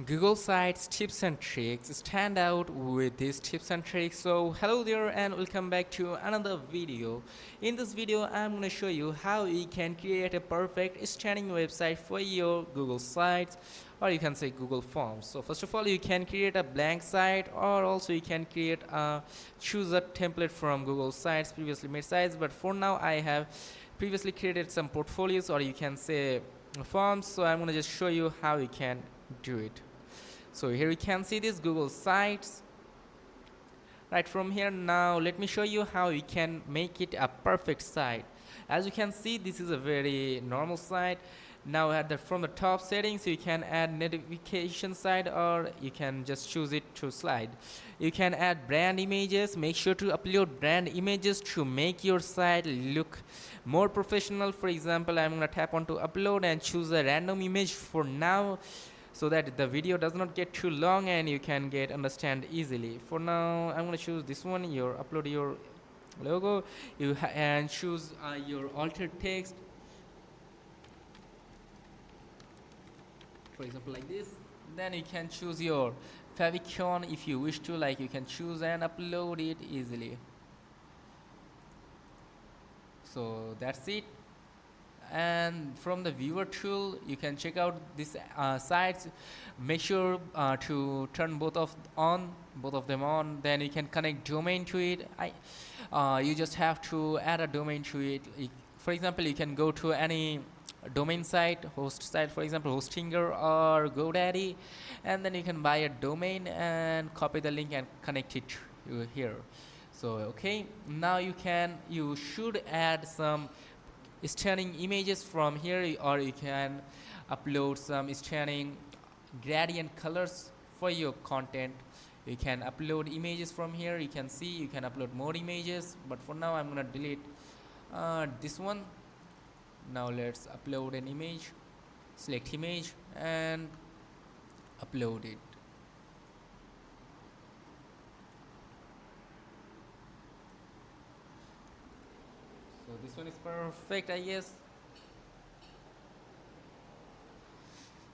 Google Sites tips and tricks stand out with these tips and tricks. So hello there and welcome back to another video. In this video I'm going to show you how you can create a perfect stunning website for your Google Sites, or you can say Google Forms. So first of all, you can create a blank site, or also you can choose a template from Google Sites previously made sites, but for now I have previously created some portfolios, or you can say forms. So I'm going to just show you how you can do it. So here you can see this Google Sites. Right from here, now let me show you how you can make it a perfect site. As you can see, this is a very normal site. Now from the top settings, you can add notification site, or you can just choose it to slide. You can add brand images. Make sure to upload brand images to make your site look more professional. For example, I'm gonna tap onto upload and choose a random image for now, so that the video does not get too long and you can understand easily. For now, I'm going to choose this one. Upload your logo, and choose your altered text, for example like this. Then you can choose your favicon if you wish to, like you can choose and upload it easily. So that's it. And from the viewer tool, you can check out these sites. Make sure to turn both of them on. Then you can connect domain to it. You just have to add a domain to it. For example, you can go to any domain site, host site, for example Hostinger or GoDaddy, and then you can buy a domain and copy the link and connect it here. So okay, now you should add some stunning images from here, or you can upload some stunning gradient colors for your content. You can upload images from here. You can see you can upload more images, but for now I'm gonna delete this one. Now let's upload an image. Select image and upload it. So this one is perfect, I guess.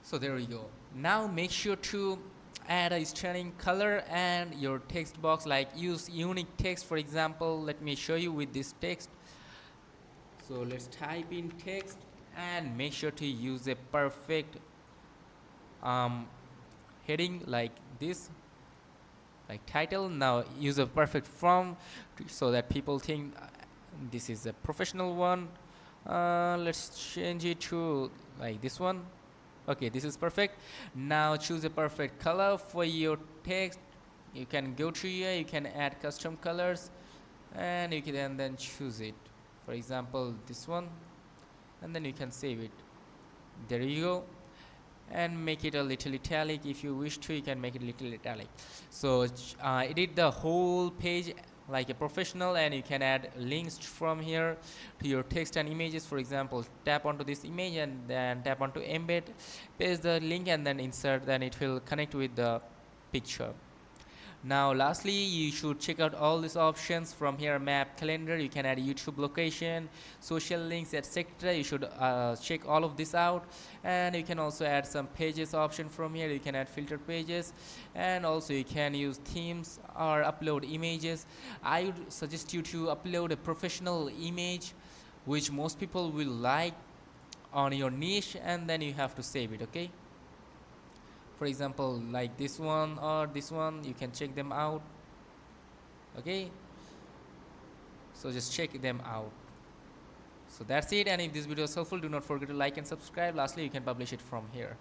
So there we go. Now make sure to add a stunning color and your text box, like use unique text. For example, let me show you with this text. So let's type in text and make sure to use a perfect heading like this, like title. Now use a perfect font so that people think this is a professional one. Let's change it to like this one. Okay, this is perfect. Now choose a perfect color for your text. You can go to here, you can add custom colors, and you can then choose it. For example, this one, and then you can save it. There you go. And make it a little italic. If you wish to, you can make it a little italic. So edit the whole page like a professional, and you can add links from here to your text and images. For example, tap onto this image and then tap onto embed, paste the link and then insert, then it will connect with the picture. Now lastly, you should check out all these options from here. Map, calendar, you can add YouTube location, social links, etc. You should check all of this out. And you can also add some pages option from here. You can add filtered pages, and also you can use themes or upload images. I would suggest you to upload a professional image which most people will like on your niche, and then you have to save it. Okay, for example like this one or this one, you can check them out. Okay, so just check them out. So that's it, and if this video is helpful, do not forget to like and subscribe. Lastly, you can publish it from here.